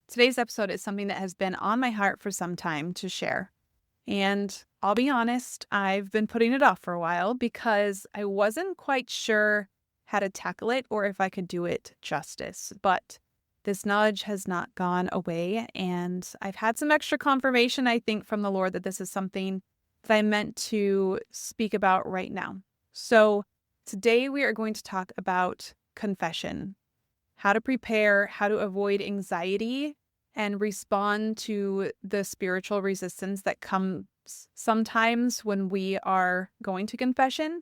Today's episode is something that has been on my heart for some time to share. And I'll be honest, I've been putting it off for a while because I wasn't quite sure how to tackle it or if I could do it justice. But this knowledge has not gone away. And I've had some extra confirmation, I think, from the Lord that this is something that I meant to speak about right now. So today we are going to talk about confession, how to prepare, how to avoid anxiety, and respond to the spiritual resistance that comes sometimes when we are going to confession,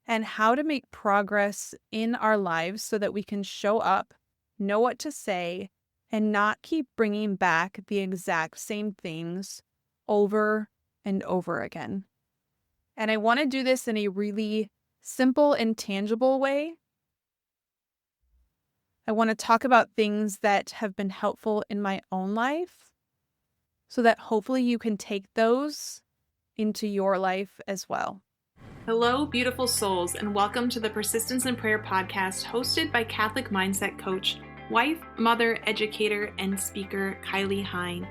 and how to make progress in our lives so that we can show up, know what to say, and not keep bringing back the exact same things over and over again. And I want to do this in a really simple and tangible way. I want to talk about things that have been helpful in my own life so that hopefully you can take those into your life as well. Hello, beautiful souls, and welcome to the Persistence in Prayer podcast hosted by Catholic mindset coach, wife, mother, educator, and speaker Kylie Hine.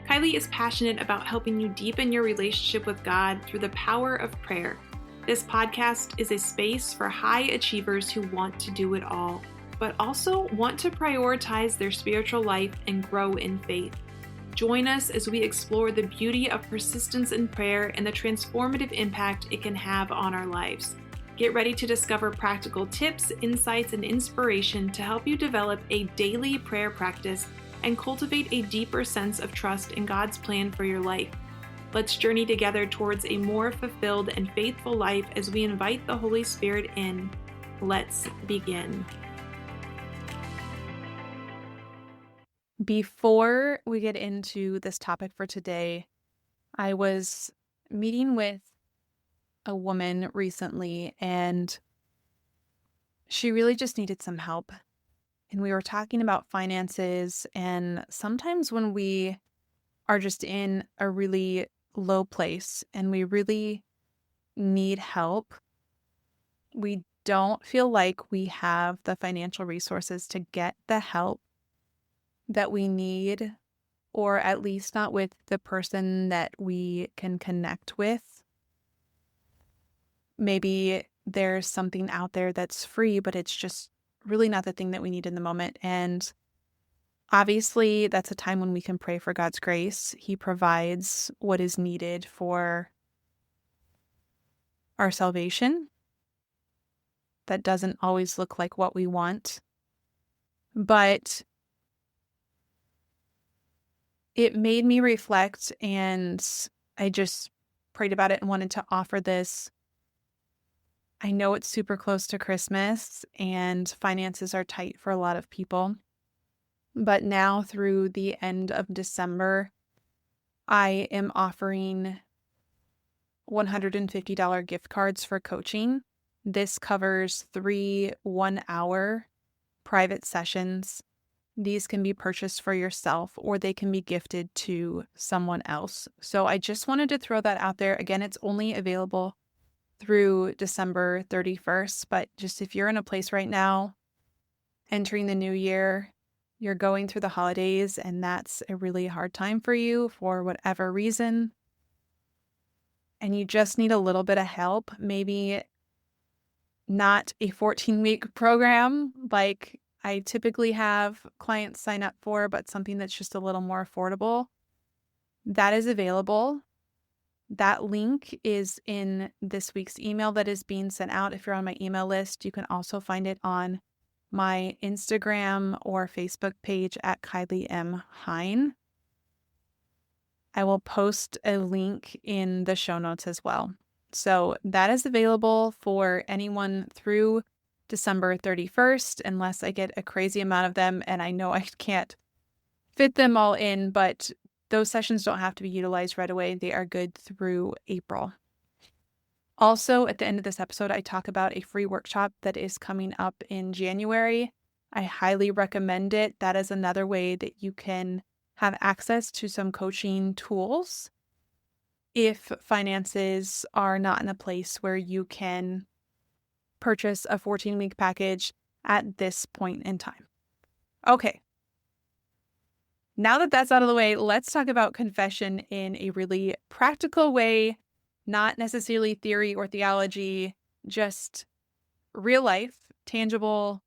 Kylie is passionate about helping you deepen your relationship with God through the power of prayer. This podcast is a space for high achievers who want to do it all, but also want to prioritize their spiritual life and grow in faith. Join us as we explore the beauty of persistence in prayer and the transformative impact it can have on our lives. Get ready to discover practical tips, insights, and inspiration to help you develop a daily prayer practice and cultivate a deeper sense of trust in God's plan for your life. Let's journey together towards a more fulfilled and faithful life as we invite the Holy Spirit in. Let's begin. Before we get into this topic for today, I was meeting with a woman recently and she really just needed some help. And we were talking about finances, and sometimes when we are just in a really low place and we really need help, we don't feel like we have the financial resources to get the help that we need, or at least not with the person that we can connect with. Maybe there's something out there that's free, but it's just really not the thing that we need in the moment. And obviously, that's a time when we can pray for God's grace. He provides what is needed for our salvation. That doesn't always look like what we want, but it made me reflect, and I just prayed about it and wanted to offer this. I know it's super close to Christmas and finances are tight for a lot of people, but now through the end of December, I am offering $150 gift cards for coaching. This covers 3 one-hour private sessions. These can be purchased for yourself or they can be gifted to someone else. So I just wanted to throw that out there. Again, it's only available through December 31st, but just if you're in a place right now, entering the new year, you're going through the holidays and that's a really hard time for you for whatever reason, and you just need a little bit of help, maybe not a 14-week program like I typically have clients sign up for, but something that's just a little more affordable, that is available. That link is in this week's email that is being sent out. If you're on my email list, you can also find it on my Instagram or Facebook page at Kylie M. Hine. I will post a link in the show notes as well. So that is available for anyone through December 31st, unless I get a crazy amount of them, and I know I can't fit them all in, but those sessions don't have to be utilized right away. They are good through April. Also, at the end of this episode, I talk about a free workshop that is coming up in January. I highly recommend it. That is another way that you can have access to some coaching tools if finances are not in a place where you can purchase a 14-week package at this point in time. Okay. Now that that's out of the way, let's talk about confession in a really practical way, not necessarily theory or theology, just real life, tangible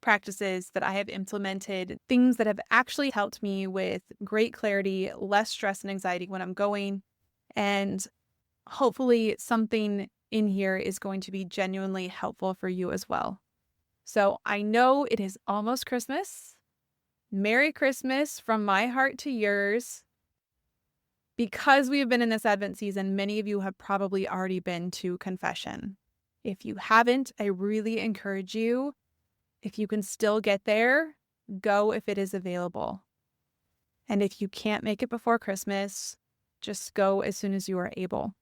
practices that I have implemented, things that have actually helped me with great clarity, less stress and anxiety when I'm going. And hopefully, something in here is going to be genuinely helpful for you as well. So I know it is almost Christmas. Merry Christmas from my heart to yours. Because we have been in this Advent season, many of you have probably already been to confession. If you haven't, I really encourage you, if you can still get there, go if it is available. And if you can't make it before Christmas, just go as soon as you are able.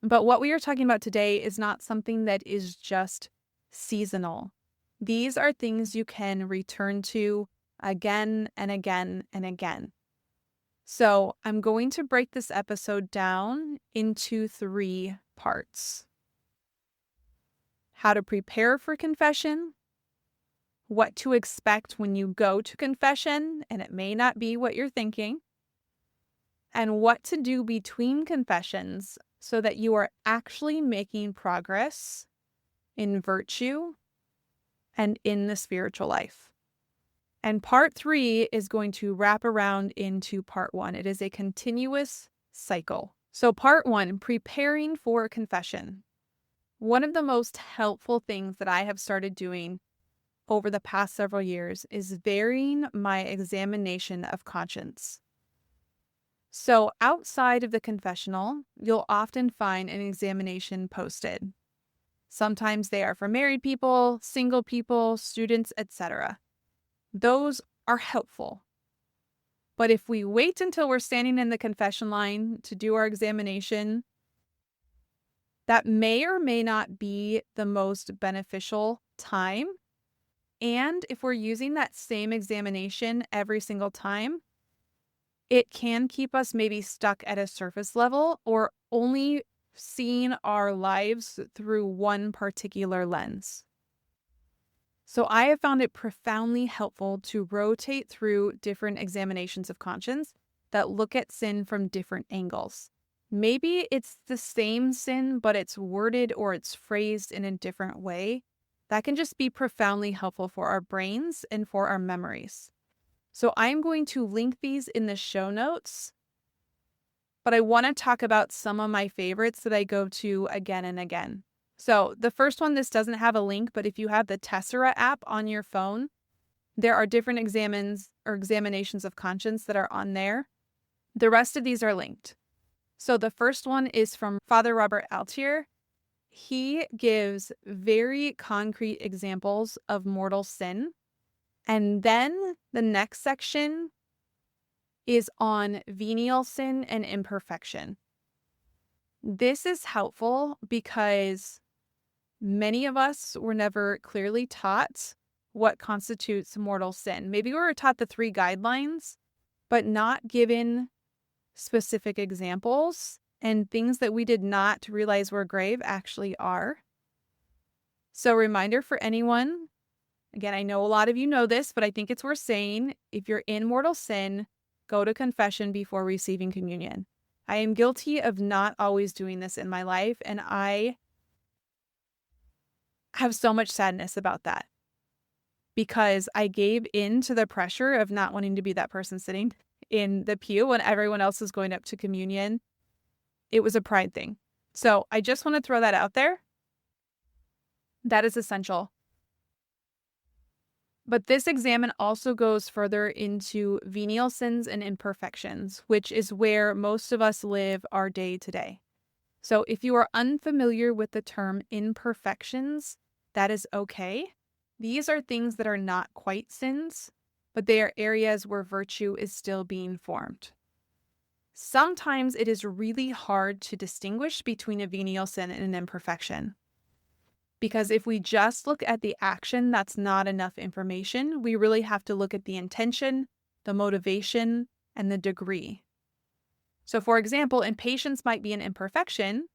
But what we are talking about today is not something that is just seasonal. These are things you can return to again and again and again. So I'm going to break this episode down into 3 parts. How to prepare for confession, what to expect when you go to confession, and it may not be what you're thinking, and what to do between confessions so that you are actually making progress in virtue and in the spiritual life. And part 3 is going to wrap around into part 1. It is a continuous cycle. So part 1, preparing for confession. One of the most helpful things that I have started doing over the past several years is varying my examination of conscience. So outside of the confessional, you'll often find an examination posted. Sometimes they are for married people, single people, students, etc. Those are helpful. But if we wait until we're standing in the confession line to do our examination, that may or may not be the most beneficial time. And if we're using that same examination every single time, it can keep us maybe stuck at a surface level or only seeing our lives through one particular lens. So I have found it profoundly helpful to rotate through different examinations of conscience that look at sin from different angles. Maybe it's the same sin, but it's worded or it's phrased in a different way. That can just be profoundly helpful for our brains and for our memories. So I'm going to link these in the show notes, but I want to talk about some of my favorites that I go to again and again. So the first one, this doesn't have a link, but if you have the Tessera app on your phone, there are different examinations of conscience that are on there. The rest of these are linked. So the first one is from Father Robert Altier. He gives very concrete examples of mortal sin. And then the next section is on venial sin and imperfection. This is helpful because many of us were never clearly taught what constitutes mortal sin. Maybe we were taught the 3 guidelines, but not given specific examples, and things that we did not realize were grave actually are. So reminder for anyone, again, I know a lot of you know this, but I think it's worth saying, if you're in mortal sin, go to confession before receiving communion. I am guilty of not always doing this in my life, and I have so much sadness about that because I gave in to the pressure of not wanting to be that person sitting in the pew when everyone else was going up to communion. It was a pride thing. So I just want to throw that out there. That is essential. But this examen also goes further into venial sins and imperfections, which is where most of us live our day to day. So if you are unfamiliar with the term imperfections, that is okay. These are things that are not quite sins, but they are areas where virtue is still being formed. Sometimes it is really hard to distinguish between a venial sin and an imperfection. Because if we just look at the action, that's not enough information. We really have to look at the intention, the motivation, and the degree. So for example, impatience might be an imperfection,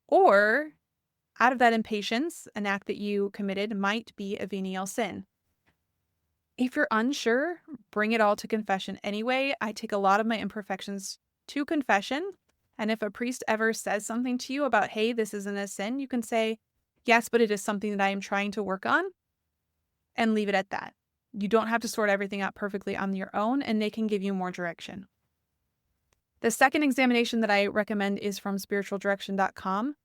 or out of that impatience, an act that you committed might be a venial sin. If you're unsure, bring it all to confession anyway. I take a lot of my imperfections to confession. And if a priest ever says something to you about, hey, this isn't a sin, you can say, yes, but it is something that I am trying to work on, and leave it at that. You don't have to sort everything out perfectly on your own, and they can give you more direction. The second examination that I recommend is from spiritualdirection.com.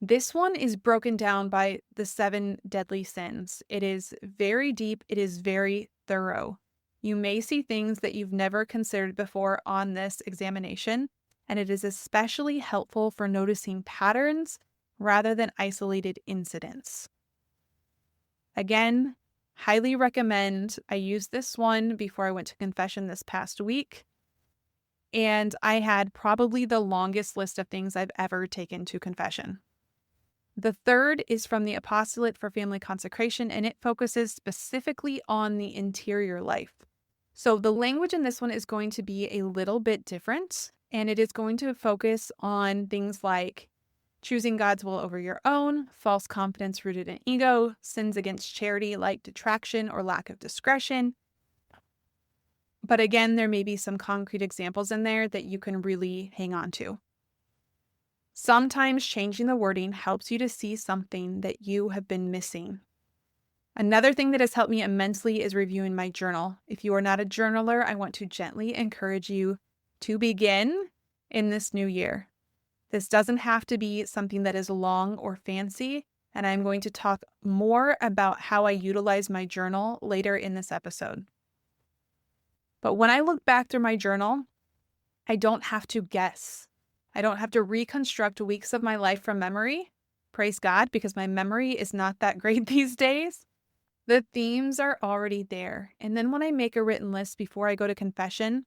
This one is broken down by the 7 deadly sins. It is very deep. It is very thorough. You may see things that you've never considered before on this examination, and it is especially helpful for noticing patterns rather than isolated incidents. Again, highly recommend. I used this one before I went to confession this past week, and I had probably the longest list of things I've ever taken to confession. The third is from the Apostolate for Family Consecration, and it focuses specifically on the interior life. So the language in this one is going to be a little bit different, and it is going to focus on things like choosing God's will over your own, false confidence rooted in ego, sins against charity like detraction or lack of discretion. But again, there may be some concrete examples in there that you can really hang on to. Sometimes changing the wording helps you to see something that you have been missing. Another thing that has helped me immensely is reviewing my journal. If you are not a journaler, I want to gently encourage you to begin in this new year. This doesn't have to be something that is long or fancy, and I'm going to talk more about how I utilize my journal later in this episode. But when I look back through my journal, I don't have to guess. I don't have to reconstruct weeks of my life from memory. Praise God, because my memory is not that great these days. The themes are already there. And then when I make a written list before I go to confession,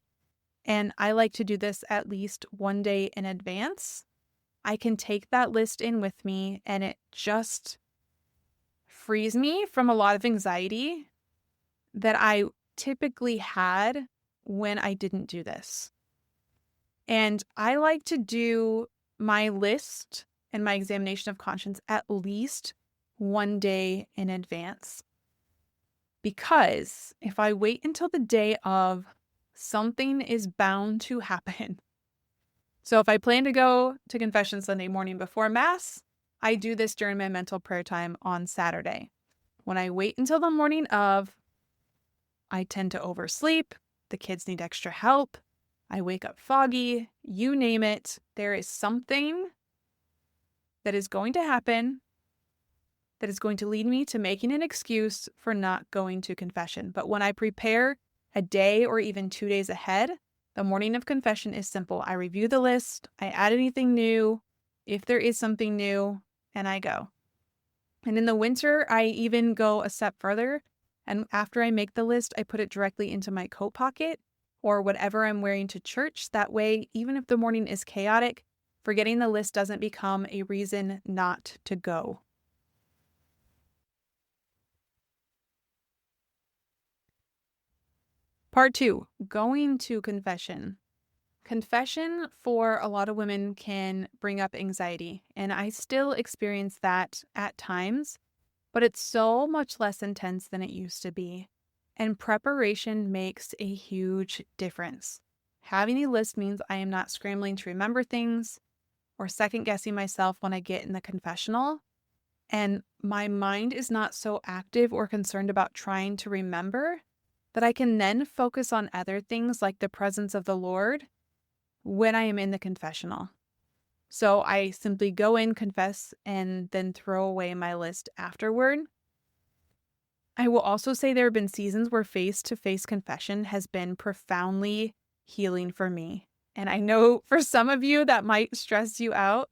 and I like to do this at least one day in advance, I can take that list in with me, and it just frees me from a lot of anxiety that I typically had when I didn't do this. And I like to do my list and my examination of conscience at least one day in advance. Because if I wait until the day of, something is bound to happen. So if I plan to go to confession Sunday morning before Mass, I do this during my mental prayer time on Saturday. When I wait until the morning of, I tend to oversleep. The kids need extra help. I wake up foggy. You name it. There is something that is going to happen that is going to lead me to making an excuse for not going to confession. But when I prepare a day or even 2 days ahead, the morning of confession is simple. I review the list, I add anything new, if there is something new, and I go. And in the winter, I even go a step further. And after I make the list, I put it directly into my coat pocket or whatever I'm wearing to church. That way, even if the morning is chaotic, forgetting the list doesn't become a reason not to go. Part 2, going to confession. Confession for a lot of women can bring up anxiety, and I still experience that at times, but it's so much less intense than it used to be. And preparation makes a huge difference. Having a list means I am not scrambling to remember things or second guessing myself when I get in the confessional. And my mind is not so active or concerned about trying to remember that I can then focus on other things like the presence of the Lord when I am in the confessional. So I simply go in, confess, and then throw away my list afterward. I will also say there have been seasons where face-to-face confession has been profoundly healing for me. And I know for some of you that might stress you out,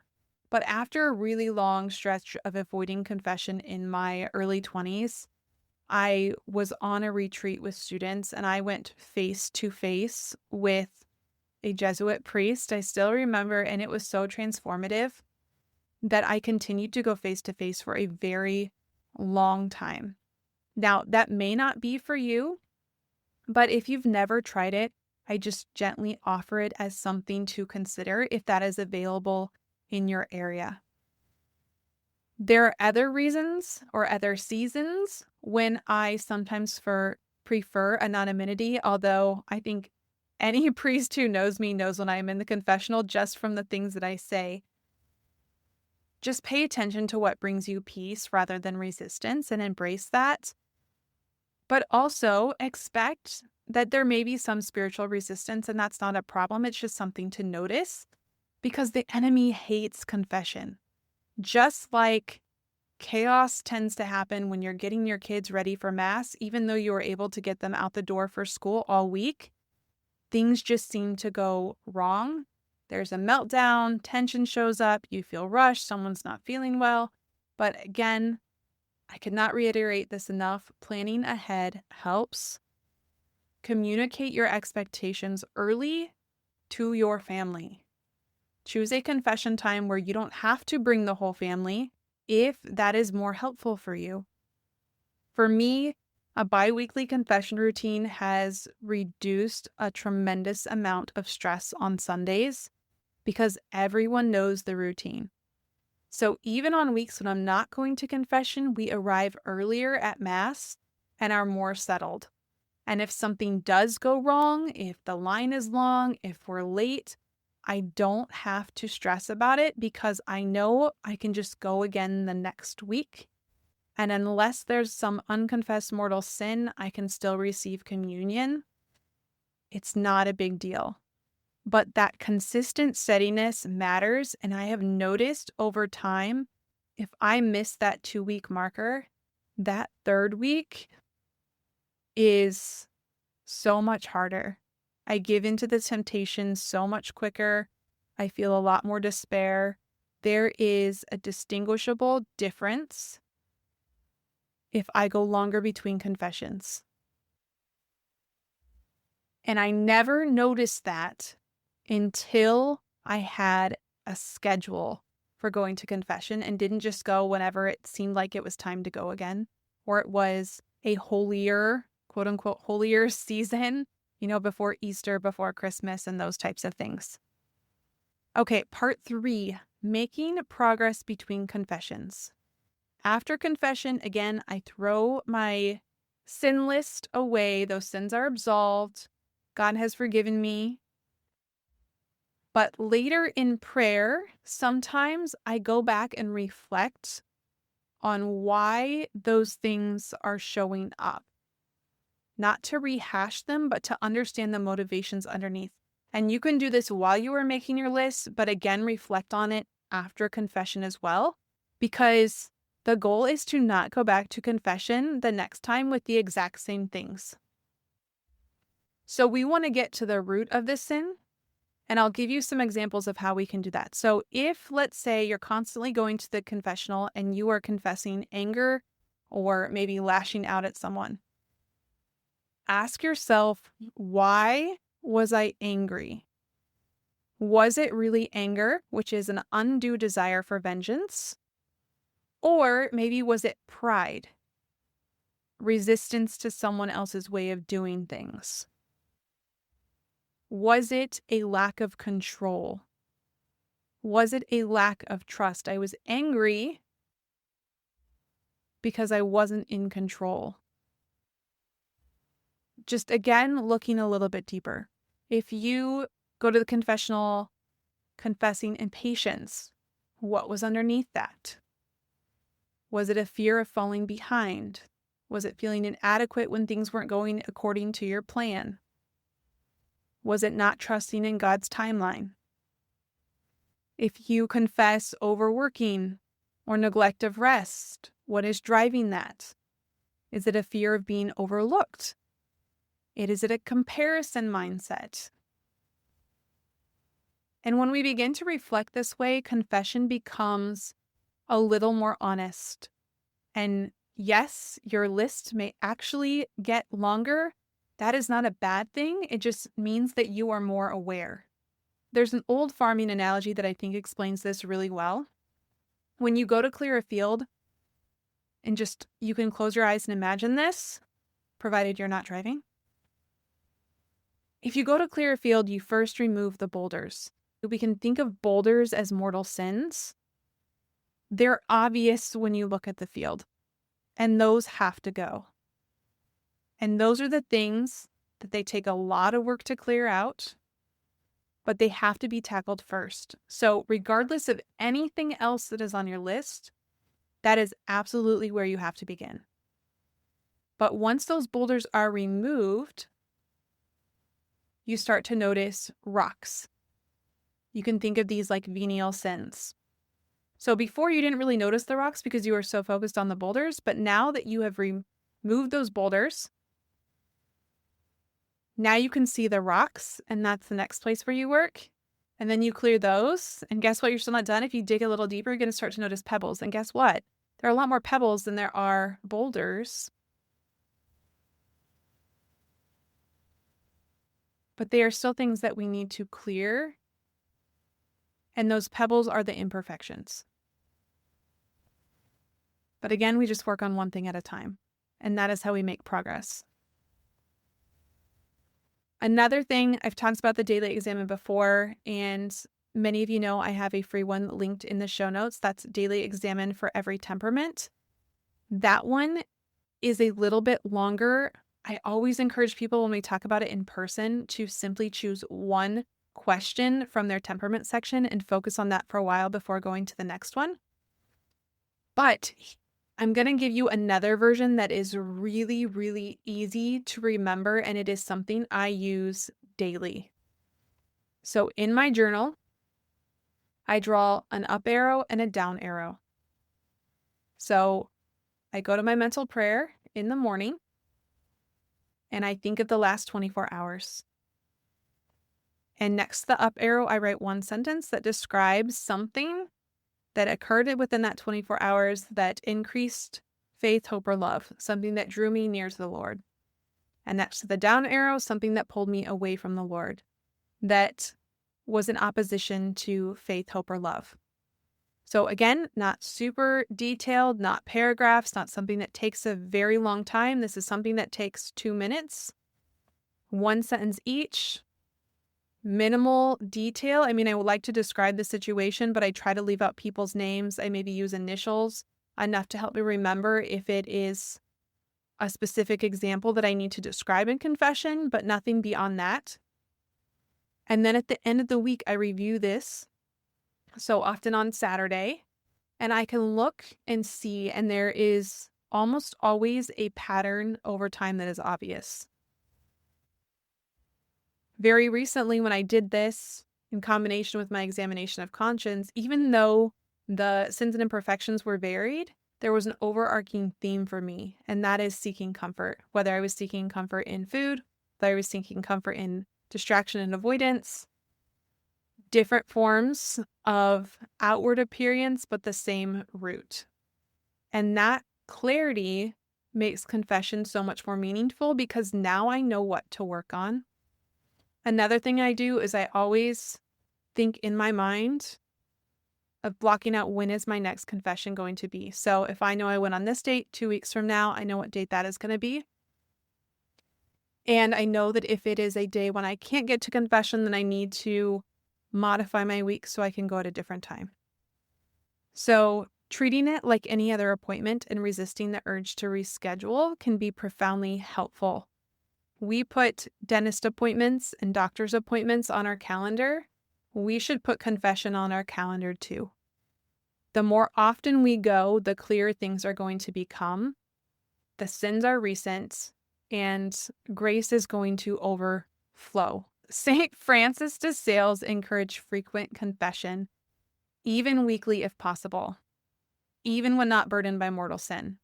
but after a really long stretch of avoiding confession in my early 20s, I was on a retreat with students and I went face-to-face with a Jesuit priest. I still remember, and it was so transformative that I continued to go face-to-face for a very long time. Now, that may not be for you, but if you've never tried it, I just gently offer it as something to consider if that is available in your area. There are other reasons or other seasons when I sometimes prefer anonymity, although I think any priest who knows me knows when I am in the confessional just from the things that I say. Just pay attention to what brings you peace rather than resistance and embrace that. But also expect that there may be some spiritual resistance, and that's not a problem. It's just something to notice because the enemy hates confession. Just like chaos tends to happen when you're getting your kids ready for mass, even though you were able to get them out the door for school all week, things just seem to go wrong. There's a meltdown, tension shows up, you feel rushed, someone's not feeling well. But again, I cannot reiterate this enough. Planning ahead helps. Communicate your expectations early to your family. Choose a confession time where you don't have to bring the whole family if that is more helpful for you. For me, a bi-weekly confession routine has reduced a tremendous amount of stress on Sundays because everyone knows the routine. So even on weeks when I'm not going to confession, we arrive earlier at Mass and are more settled. And if something does go wrong, if the line is long, if we're late, I don't have to stress about it because I know I can just go again the next week. And unless there's some unconfessed mortal sin, I can still receive communion. It's not a big deal. But that consistent steadiness matters. And I have noticed over time, if I miss that 2-week marker, that third week is so much harder. I give into the temptation so much quicker. I feel a lot more despair. There is a distinguishable difference if I go longer between confessions. And I never noticed that until I had a schedule for going to confession and didn't just go whenever it seemed like it was time to go again, or it was a holier, quote unquote, holier season, before Easter, before Christmas, and those types of things. Okay, part 3, making progress between confessions. After confession, again, I throw my sin list away. Those sins are absolved. God has forgiven me. But later in prayer, sometimes I go back and reflect on why those things are showing up. Not to rehash them, but to understand the motivations underneath. And you can do this while you are making your list, but again, reflect on it after confession as well, because the goal is to not go back to confession the next time with the exact same things. So we want to get to the root of this sin, and I'll give you some examples of how we can do that. So if, let's say, you're constantly going to the confessional and you are confessing anger or maybe lashing out at someone, ask yourself, why was I angry? Was it really anger, which is an undue desire for vengeance? Or maybe was it pride, resistance to someone else's way of doing things? Was it a lack of control? Was it a lack of trust? I was angry because I wasn't in control. Just again, looking a little bit deeper. If you go to the confessional confessing impatience, what was underneath that? Was it a fear of falling behind? Was it feeling inadequate when things weren't going according to your plan? Was it not trusting in God's timeline? If you confess overworking or neglect of rest, what is driving that? Is it a fear of being overlooked? Is it a comparison mindset? And when we begin to reflect this way, confession becomes a little more honest. And yes, your list may actually get longer. That is not a bad thing. It just means that you are more aware. There's an old farming analogy that I think explains this really well. When you go to clear a field, and just you can close your eyes and imagine this, provided you're not driving. If you go to clear a field, you first remove the boulders. We can think of boulders as mortal sins. They're obvious when you look at the field, and those have to go. And those are the things that they take a lot of work to clear out, but they have to be tackled first. So regardless of anything else that is on your list, that is absolutely where you have to begin. But once those boulders are removed, you start to notice rocks. You can think of these like venial sins. So before you didn't really notice the rocks because you were so focused on the boulders, but now that you have removed those boulders, now you can see the rocks, and that's the next place where you work. And then you clear those, and guess what? You're still not done. If you dig a little deeper, you're going to start to notice pebbles. And guess what? There are a lot more pebbles than there are boulders. But they are still things that we need to clear. And those pebbles are the imperfections. But again, we just work on one thing at a time. And that is how we make progress. Another thing, I've talked about the daily examine before, and many of you know I have a free one linked in the show notes. That's Daily Examine for Every Temperament. That one is a little bit longer. I always encourage people when we talk about it in person to simply choose one question from their temperament section and focus on that for a while before going to the next one. But I'm going to give you another version that is really, really easy to remember, and it is something I use daily. So in my journal, I draw an up arrow and a down arrow. So I go to my mental prayer in the morning, and I think of the last 24 hours. And next to the up arrow, I write one sentence that describes something that occurred within that 24 hours that increased faith, hope, or love, something that drew me near to the Lord. And next to the down arrow, something that pulled me away from the Lord, that was in opposition to faith, hope, or love. So again, not super detailed, not paragraphs, not something that takes a very long time. This is something that takes 2 minutes, one sentence each. Minimal detail. I mean, I would like to describe the situation, but I try to leave out people's names. I maybe use initials enough to help me remember if it is a specific example that I need to describe in confession, but nothing beyond that. And then at the end of the week, I review this, so often on Saturday, and I can look and see, and there is almost always a pattern over time that is obvious. Very recently, when I did this in combination with my examination of conscience, even though the sins and imperfections were varied, there was an overarching theme for me, and that is seeking comfort. Whether I was seeking comfort in food, whether I was seeking comfort in distraction and avoidance, different forms of outward appearance, but the same root. And that clarity makes confession so much more meaningful because now I know what to work on. Another thing I do is I always think in my mind of blocking out when is my next confession going to be. So if I know I went on this date 2 weeks from now, I know what date that is going to be. And I know that if it is a day when I can't get to confession, then I need to modify my week so I can go at a different time. So treating it like any other appointment and resisting the urge to reschedule can be profoundly helpful. We put dentist appointments and doctor's appointments on our calendar. We should put confession on our calendar too. The more often we go, the clearer things are going to become. The sins are recent, and grace is going to overflow. St. Francis de Sales encouraged frequent confession, even weekly if possible, even when not burdened by mortal sin.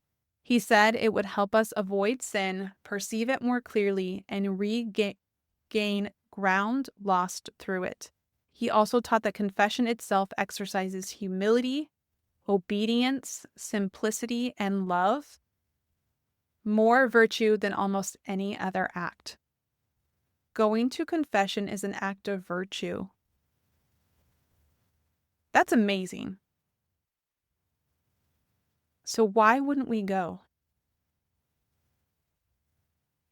He said it would help us avoid sin, perceive it more clearly, and regain ground lost through it. He also taught that confession itself exercises humility, obedience, simplicity, and love, more virtue than almost any other act. Going to confession is an act of virtue. That's amazing. So why wouldn't we go?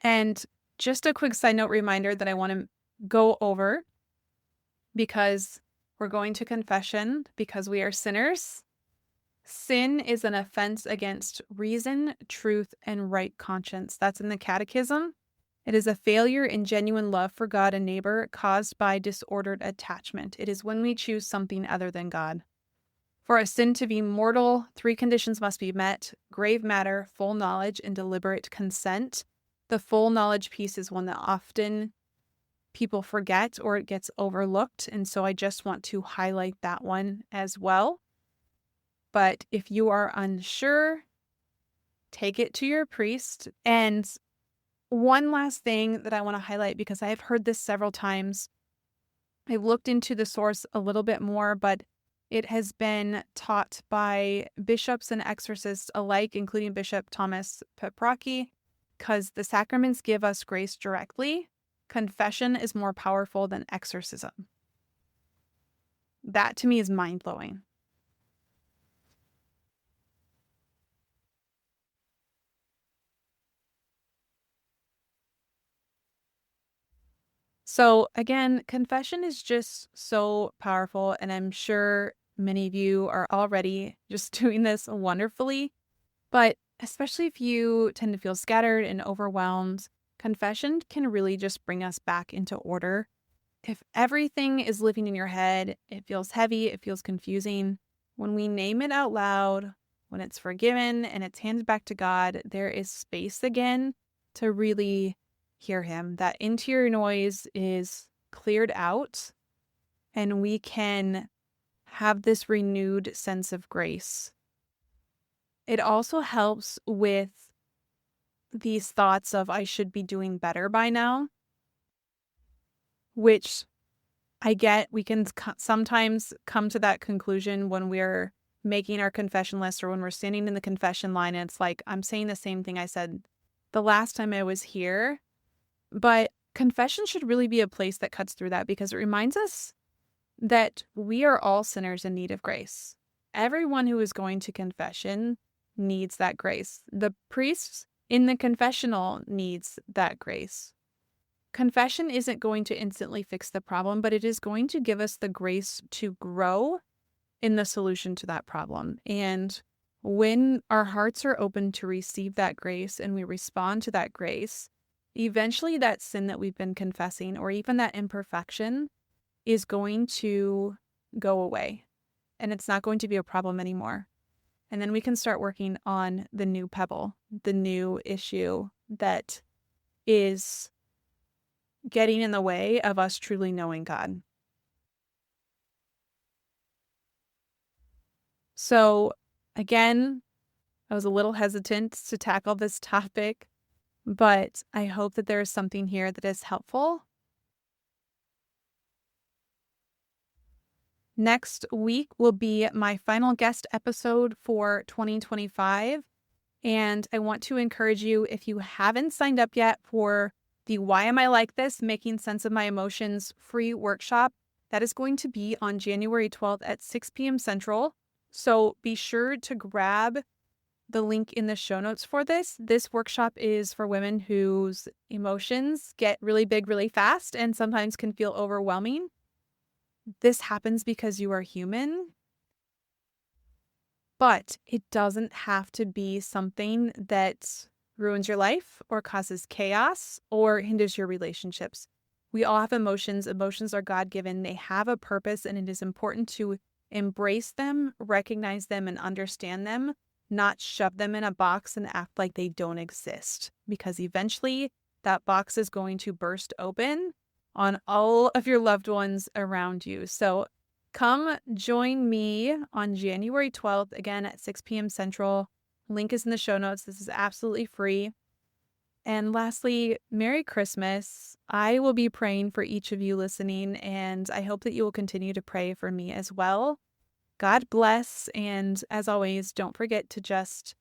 And just a quick side note reminder that I want to go over, because we're going to confession because we are sinners. Sin is an offense against reason, truth, and right conscience. That's in the Catechism. It is a failure in genuine love for God and neighbor caused by disordered attachment. It is when we choose something other than God. For a sin to be mortal, 3 conditions must be met: grave matter, full knowledge, and deliberate consent. The full knowledge piece is one that often people forget or it gets overlooked, and so I just want to highlight that one as well. But if you are unsure, take it to your priest. And one last thing that I want to highlight, because I've heard this several times, I've looked into the source a little bit more, but it has been taught by bishops and exorcists alike, including Bishop Thomas Peprocki, because the sacraments give us grace directly. Confession is more powerful than exorcism. That to me is mind-blowing. So again, confession is just so powerful, and I'm sure many of you are already just doing this wonderfully. But especially if you tend to feel scattered and overwhelmed, confession can really just bring us back into order. If everything is living in your head, it feels heavy, it feels confusing. When we name it out loud, when it's forgiven and it's handed back to God, there is space again to really hear Him. That interior noise is cleared out, and we can have this renewed sense of grace. It also helps with these thoughts of, I should be doing better by now, which I get. We can sometimes come to that conclusion when we're making our confession list or when we're standing in the confession line, and it's like, I'm saying the same thing I said the last time I was here. But confession should really be a place that cuts through that, because it reminds us that we are all sinners in need of grace. Everyone who is going to confession needs that grace. The priest in the confessional needs that grace. Confession isn't going to instantly fix the problem, but it is going to give us the grace to grow in the solution to that problem. And when our hearts are open to receive that grace and we respond to that grace, eventually that sin that we've been confessing, or even that imperfection, is going to go away, and it's not going to be a problem anymore. And then we can start working on the new pebble, the new issue that is getting in the way of us truly knowing God. So again, I was a little hesitant to tackle this topic, but I hope that there is something here that is helpful. Next week will be my final guest episode for 2025. And I want to encourage you, if you haven't signed up yet for the Why Am I Like This? Making Sense of My Emotions free workshop, that is going to be on January 12th at 6 p.m. Central. So be sure to grab the link in the show notes for this. This workshop is for women whose emotions get really big really fast and sometimes can feel overwhelming. This happens because you are human, but it doesn't have to be something that ruins your life or causes chaos or hinders your relationships. We all have emotions. Emotions are God-given. They have a purpose, and it is important to embrace them, recognize them, and understand them, not shove them in a box and act like they don't exist, because eventually that box is going to burst open on all of your loved ones around you. So come join me on January 12th, again at 6 p.m. Central. Link is in the show notes. This is absolutely free. And lastly, Merry Christmas. I will be praying for each of you listening, and I hope that you will continue to pray for me as well. God bless, and as always, don't forget to just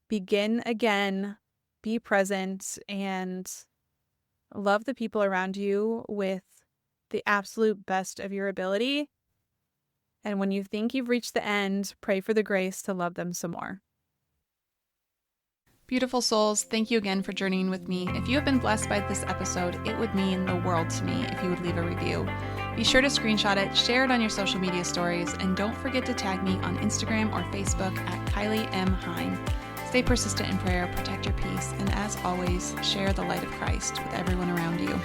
begin again, be present, and love the people around you with the absolute best of your ability. And when you think you've reached the end, pray for the grace to love them some more. Beautiful souls, thank you again for journeying with me. If you have been blessed by this episode, it would mean the world to me if you would leave a review. Be sure to screenshot it, share it on your social media stories, and don't forget to tag me on Instagram or Facebook at Kylie M. Hine. Stay persistent in prayer, protect your peace, and as always, share the light of Christ with everyone around you.